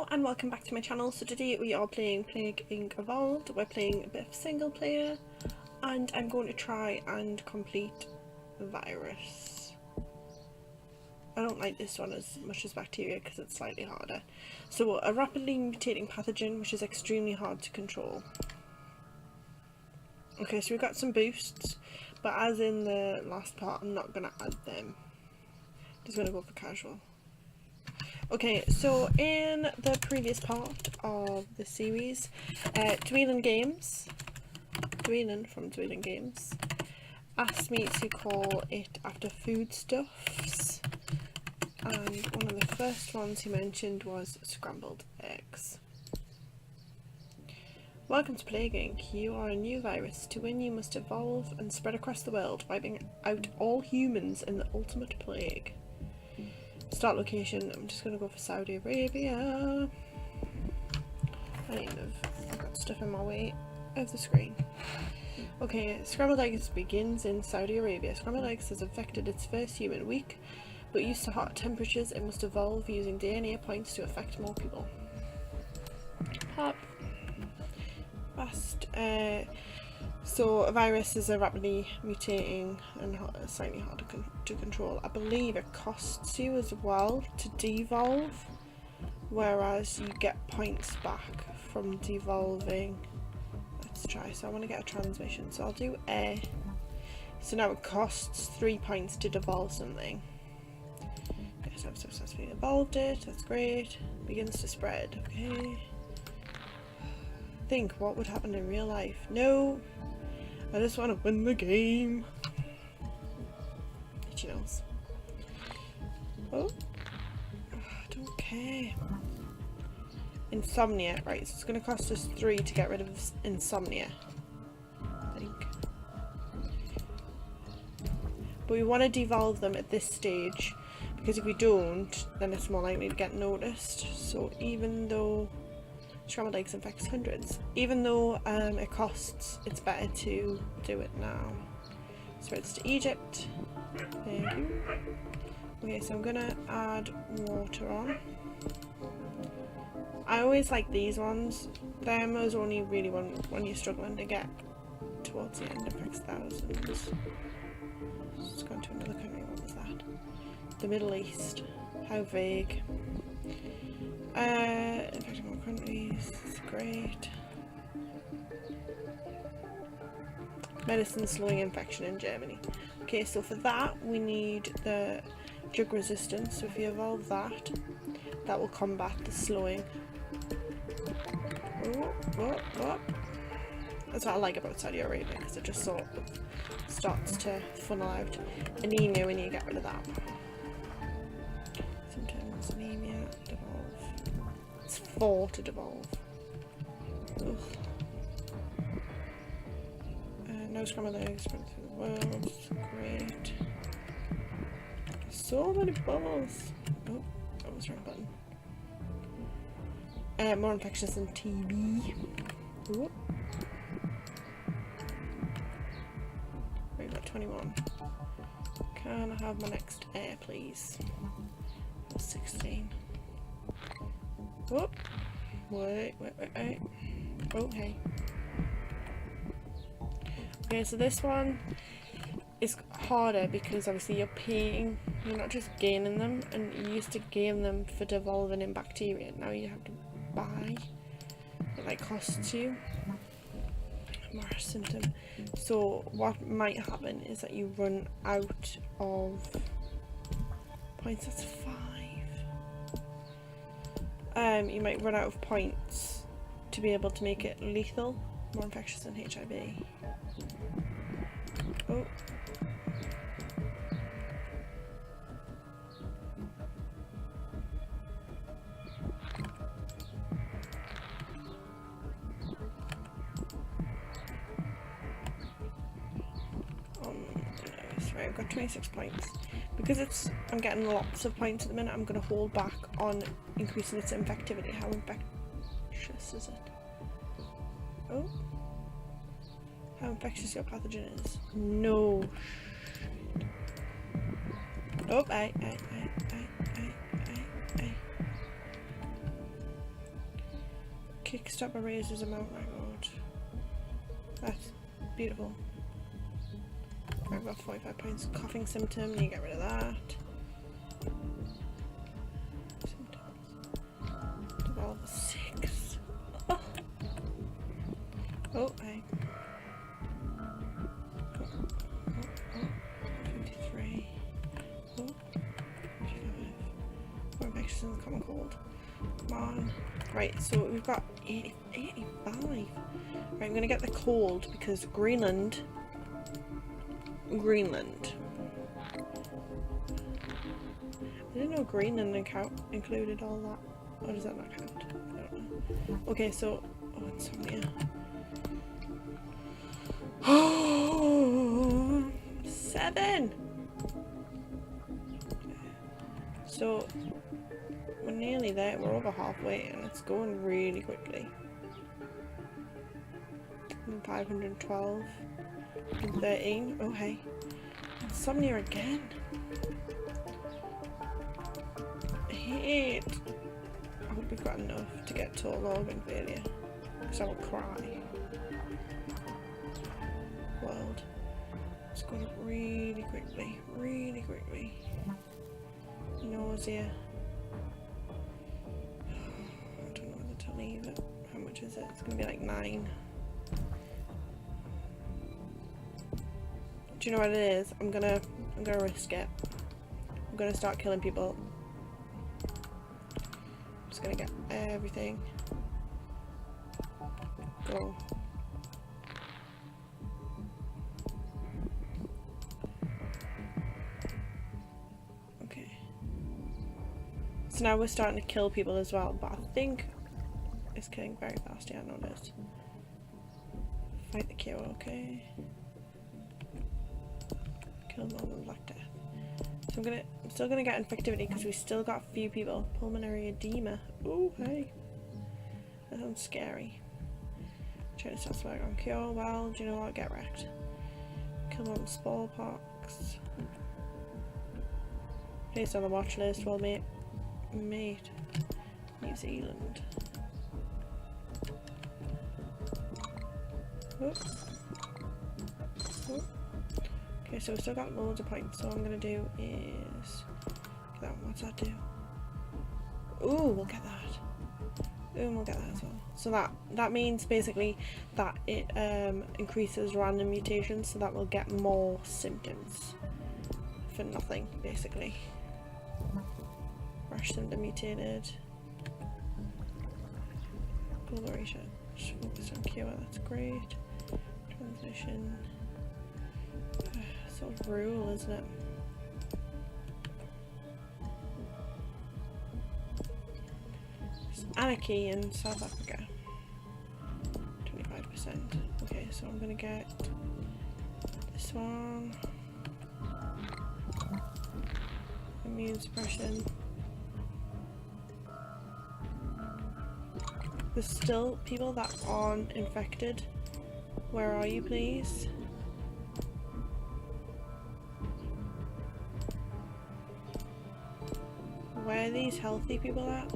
Hello and welcome back to my channel. So today we are playing Plague Inc. Evolved. We're playing a bit of single player and I'm going to try and complete Virus. I don't like this one as much as Bacteria because it's slightly harder. So a rapidly mutating pathogen which is extremely hard to control. Okay, so we've got some boosts, but as in the last part I'm not going to add them. Just going to go for casual. Okay, so in the previous part of the series, Dwelin from Dwelin Games, asked me to call it after foodstuffs, and one of the first ones he mentioned was scrambled eggs. Welcome to Plague Inc. You are a new virus. To win you must evolve and spread across the world, wiping out all humans in the ultimate plague. Start location, I'm just going to go for Saudi Arabia. I've got stuff in my way of the screen. Okay, Scrambled Eggs begins in Saudi Arabia. Scrambled Eggs has infected its first human weak, but used to hot temperatures it must evolve using DNA points to affect more people. Hop. Fast. So a virus is a rapidly mutating and slightly harder to control. I believe it costs you as well to devolve, whereas you get points back from devolving. Let's try. So I want to get a transmission, so I'll do A. So now it costs 3 points to devolve something. Okay, so I've successfully evolved it. That's great. Begins to spread. Okay. Think what would happen in real life. No. I just want to win the game. Itchy nose. Oh. I don't care. Insomnia. Right, so it's going to cost us 3 to get rid of insomnia, I think. But we want to devolve them at this stage, because if we don't, then it's more likely to get noticed. So even though Scrambled Eggs infects hundreds, even though it costs, it's better to do it now. Spreads to Egypt. Thank you. Okay, so I'm gonna add water on. I always like these ones. Them is only really when you're struggling to get towards the end. Infects thousands. Let's go into another country. What was that? The Middle East. How vague. Infecting more countries, it's great. Medicine slowing infection in Germany. Okay, so for that we need the drug resistance, so if you evolve that, that will combat the slowing. Oh. That's what I like about Saudi Arabia, because it just sort of starts to funnel out anemia when you get rid of that. Sometimes anemia, devolve. 4 to devolve. No Scrambled Eggs spread through the world. Great. So many bubbles. Oh, that was the wrong button. More infectious than TB. Oh. We've got 21. Can I have my next air, please? 16. Oh, wait. Oh, hey. Okay, so this one is harder because obviously you're not just gaining them, and you used to gain them for devolving in bacteria. Now you have to buy. It like costs you more symptom. So what might happen is that you run out of points. That's 5. You might run out of points to be able to make it lethal, more infectious than HIV. Oh. Right, I've got 26 points. Because I'm getting lots of points at the minute, I'm going to hold back on increasing its infectivity. How infectious is it? Oh. How infectious your pathogen is. No. Oh, Kickstart raises a mountain road. That's beautiful. I've got 45 points. Coughing symptom, you get rid of that. Symptoms. Devolve 6. Oh, oh hey. Oh, oh, oh. 23. Oh, 55. More infections in the common cold. Come on. Right, so we've got 85. Right, I'm gonna get the cold because Greenland. I didn't know Greenland included all that. Or does that not count? I don't know. Okay, so insomnia. Oh, 7. So we're nearly there. We're over halfway, and it's going really quickly. 512. 13. Oh hey. Insomnia again. 8. I hope we've got enough to get total organ failure. Because I will cry. World. It's going up really quickly. Really quickly. Nausea. I don't know whether to leave it. How much is it? It's gonna be like 9. Do you know what it is? I'm gonna risk it. I'm gonna start killing people. I'm just gonna get everything. Go. Okay. So now we're starting to kill people as well, but I think it's killing very fast. Yeah, I know it is. Fight the cure, okay. Kill more than Black Death. So I'm still gonna get infectivity because we still got a few people. Pulmonary edema. Oh hey. That sounds scary. Try to start swearing on cure. Well, do you know what? Get wrecked. Kill more than smallpox. Placed on the watch list. Well, mate. New Zealand. Oh. Oh. Okay, so we've still got loads of points, so what I'm going to do is... Get that one. What's that do? Ooh, we'll get that. Ooh, we'll get that as well. So that means basically that it increases random mutations, so that we'll get more symptoms for nothing, basically. Rash symptom mutated. Global research. Focus on cure, that's great. Transmission. Sort of rural, isn't it? It's anarchy in South Africa. 25%. Okay, so I'm gonna get this one. Immune suppression. There's still people that aren't infected. Where are you, please? Where are these healthy people at?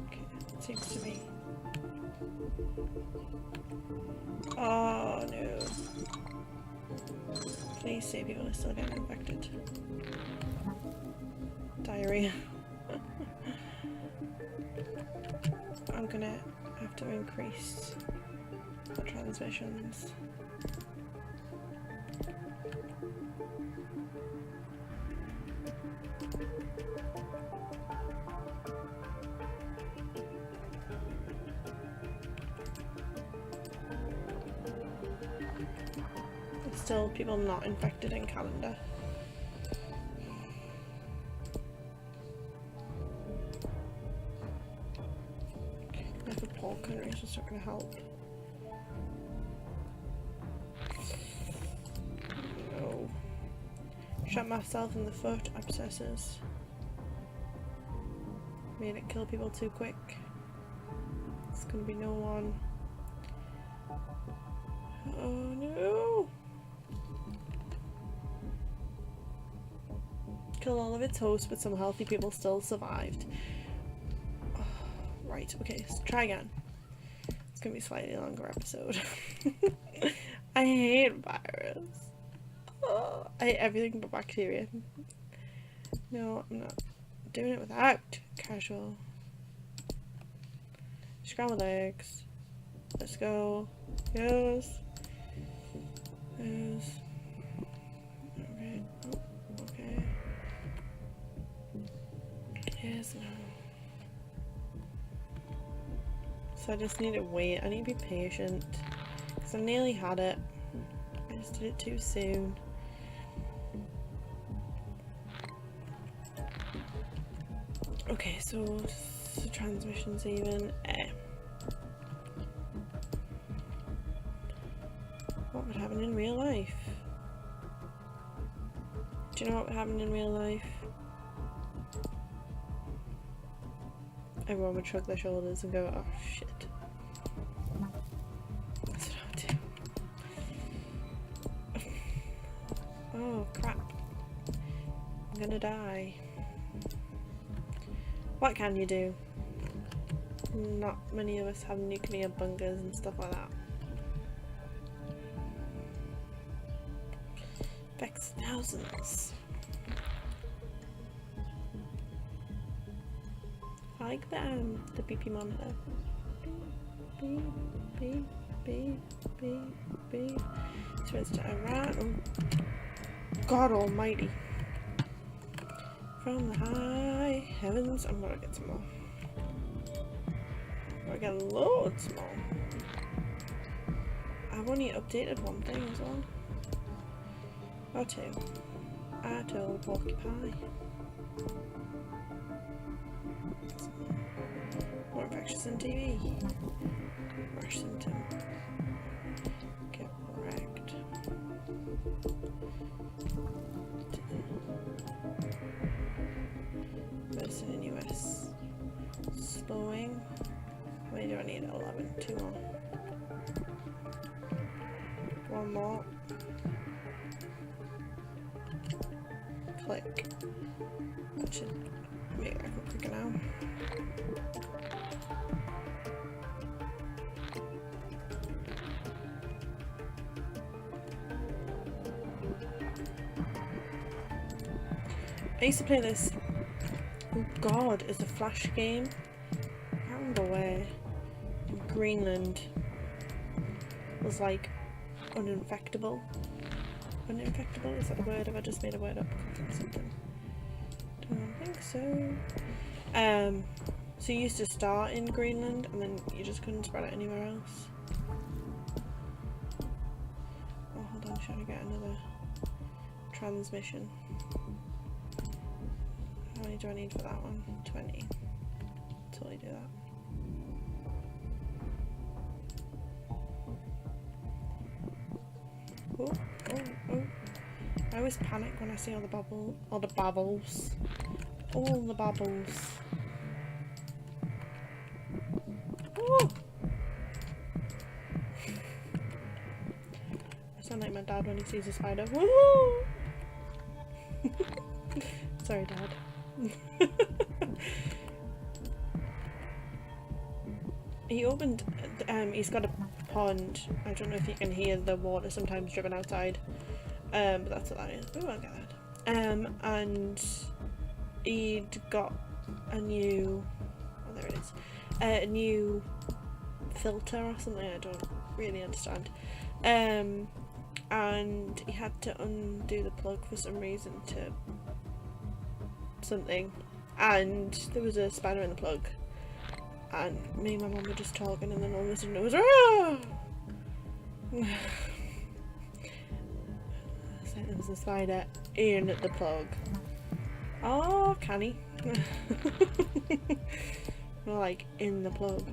Okay, it seems to be. Oh no. Please say people are still getting infected. Diarrhea. I'm gonna have to increase the transmissions. There's still people not infected in calendar. Like a poor country is just not gonna help. No. Shot myself in the foot, abscesses. Made it kill people too quick. It's gonna be no one. Oh no! Killed all of its hosts, but some healthy people still survived. Oh, right, okay, so try again. It's gonna be a slightly longer episode. I hate virus. Oh, I hate everything but bacteria. No, I'm not doing it without casual. Scrambled eggs. Let's go. Yes. Yes. Okay. Oh, okay. Yes, no. So I just need to wait. I need to be patient. Because I nearly had it. I just did it too soon. Okay, so the transmission's even. What would happen in real life? Do you know what would happen in real life? Everyone would shrug their shoulders and go, oh shit. That's what I would do. Oh crap. I'm gonna die. What can you do? Not many of us have nuclear bunkers and stuff like that. Affects thousands. I like the BP monitor. Beep, beep, beep, beep, beep. Switch to Iran. Oh, God almighty. From the high heavens, I'm gonna get some more. I'm gonna get loads more. I've only updated one thing as well. Or two. I told Porcupine. More infectious than TV. Rush symptom. Get wrecked. Medicine in US. Slowing. How many do I need? 11. 2 more. 1 more. Click. That should make it go quicker now. I used to play this. Oh God, it's a Flash game. I can't remember where. In Greenland. It was like uninfectable. Uninfectable? Is that a word? Have I just made a word up? Something. Don't think so. So you used to start in Greenland and then you just couldn't spread it anywhere else. Oh, hold on, trying to get another transmission. How many do I need for that one? 20. Totally do that. Oh, oh, oh. I always panic when I see all the bubbles. All the bubbles. All the bubbles. Oh! I sound like my dad when he sees a spider. Woohoo! Sorry, Dad. He opened, he's got a pond. I don't know if you can hear the water sometimes dripping outside. But that's what that is. Oh, I'll get that. And he'd got a new, oh there it is, a new filter or something, I don't really understand. And he had to undo the plug for some reason to something, and there was a spider in the plug, and me and my mum were just talking, and then all of a sudden it was so there was a spider in the plug. Oh, canny. More like in the plug.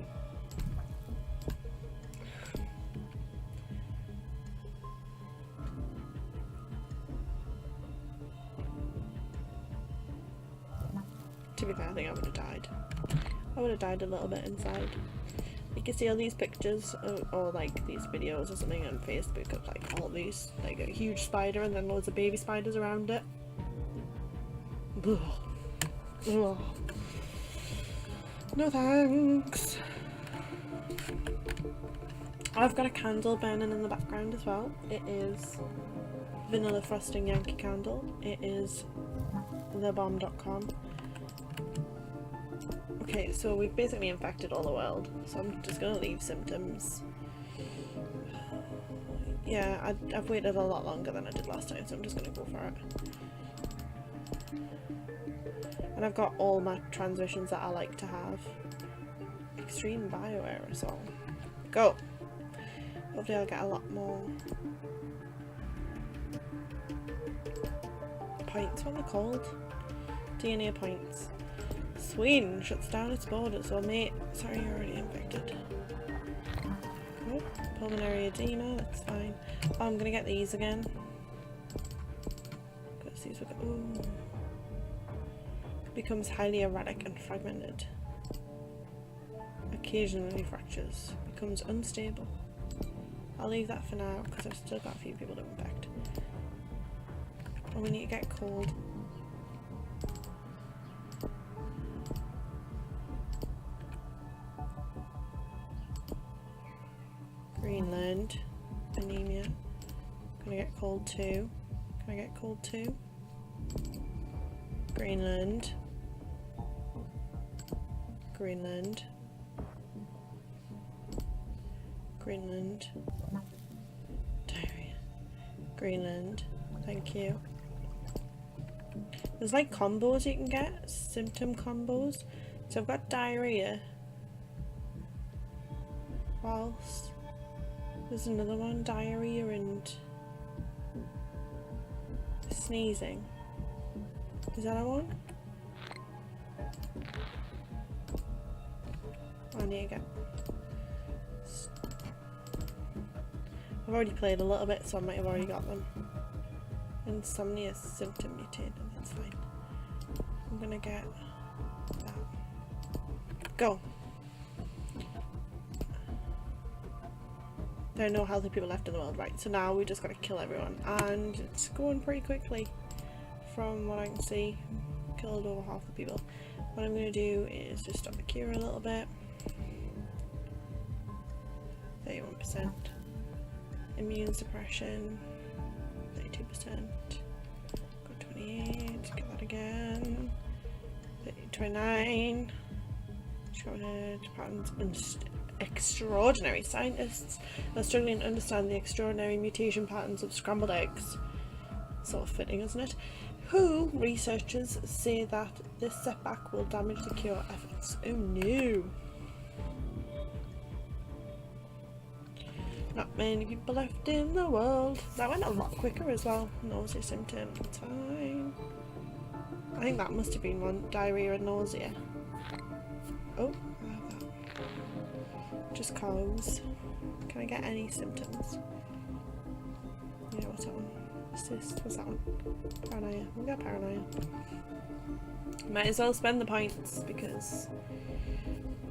To be fair, I think I would have died. I would have died a little bit inside. You can see all these pictures or like these videos or something on Facebook of like all these, like a huge spider and then loads of baby spiders around it. Ugh. Ugh. No thanks. I've got a candle burning in the background as well. It is Vanilla Frosting Yankee Candle. It is thebomb.com. Okay, so we've basically infected all the world, so I'm just gonna leave symptoms. Yeah, I've waited a lot longer than I did last time, so I'm just gonna go for it. And I've got all my transmissions that I like to have. Extreme bioaerosol. Go! Hopefully I'll get a lot more points. What are they called? DNA points. Sweden shuts down its borders. Well, mate, sorry, you're already infected. Oh, pulmonary edema, that's fine. Oh, I'm gonna get these again. Because these will go. Ooh. Becomes highly erratic and fragmented. Occasionally fractures. Becomes unstable. I'll leave that for now because I've still got a few people to infect. Oh, we need to get cold. Greenland. Anemia. Can I get cold too? Can I get cold too? Greenland. Greenland. Greenland. Diarrhea. Greenland. Thank you. There's like combos you can get. Symptom combos. So I've got diarrhea. Whilst there's another one, diarrhea and sneezing. Is that a one? I need to get. I've already played a little bit, so I might have already got them. Insomnia symptom mutated, that's fine. I'm gonna get that. Go! There are no healthy people left in the world, right? So now we just gotta kill everyone, and it's going pretty quickly. From what I can see, killed over half the people. What I'm gonna do is just stop the cure a little bit. 31%. Immune suppression, 32%. Got 28, get that again. 29. Shortage patterns and extraordinary. Scientists are struggling to understand the extraordinary mutation patterns of scrambled eggs. Sort of fitting, isn't it? Who researchers say that this setback will damage the cure efforts. Oh no. Not many people left in the world. That went a lot quicker as well. Nausea symptom, it's fine. I think that must have been one. Diarrhea and nausea. Oh, I have that. Just cause. Can I get any symptoms? Yeah, what's that one? Cyst, what's that one? Paranoia. We'll get paranoia. Might as well spend the points because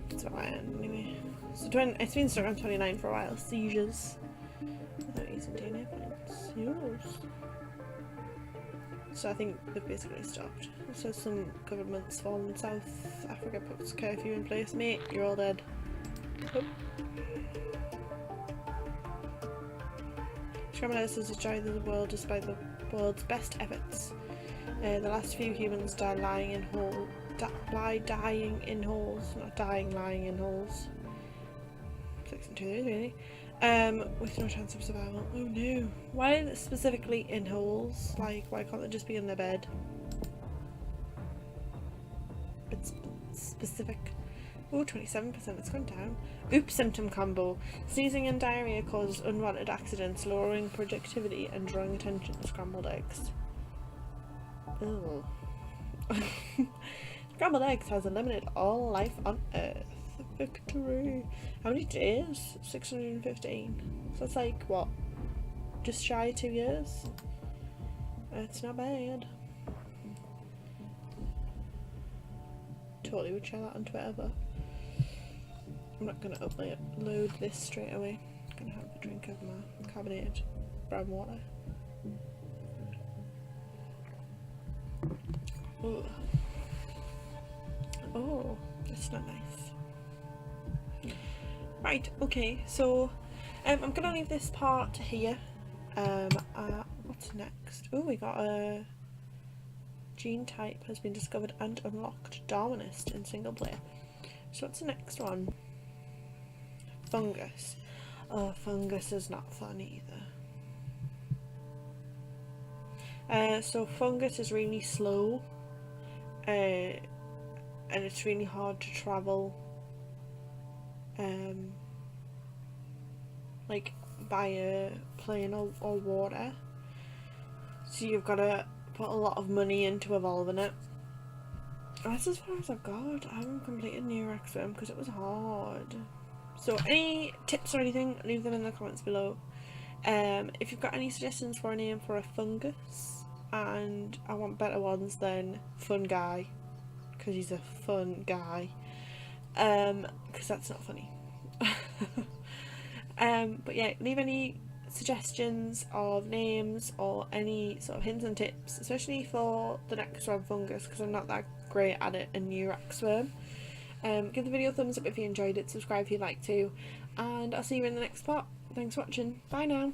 that's what I am anyway. So it's been stuck on 29 for a while. Seizures. Without using DNA points. Yours. So I think they've basically stopped. So some governments from South Africa puts curfew in place. Mate, you're all dead. Oh. Scrambled eggs has destroyed the world despite the world's best efforts. The last few humans died lying in holes. Dying in holes. Not dying, lying in holes. 6 and 2 really. With no chance of survival. Oh no. Why specifically in holes? Like, why can't they just be in their bed? It's specific. Oh, 27%, it's gone down. Oops, symptom combo. Sneezing and diarrhea causes unwanted accidents, lowering productivity and drawing attention to scrambled eggs. Ugh. Scrambled eggs has eliminated all life on Earth. Victory. How many days? 615. So it's like, what? Just shy of 2 years? It's not bad. Totally would share that on Twitter, but I'm not gonna upload this straight away. I'm gonna have a drink of my carbonated brown water. Ooh. Oh, that's not nice. Right, okay, so I'm gonna leave this part here. What's next? Oh, we got a gene type has been discovered and unlocked, Darwinist in single player. So what's the next one? Fungus. Oh, fungus is not fun either. So fungus is really slow, and it's really hard to travel, like by a plane or water. So you've got to put a lot of money into evolving it. That's as far as I've got. I haven't completed Neuraxworm because it was hard. So any tips or anything, leave them in the comments below. If you've got any suggestions for a name for a fungus, and I want better ones than Fun Guy, because he's a fun guy, because that's not funny. But yeah, leave any suggestions of names or any sort of hints and tips, especially for the next one, fungus, because I'm not that great at it in Neuraxworm. Give the video a thumbs up if you enjoyed it, subscribe if you'd like to, and I'll see you in the next part. Thanks for watching, bye now.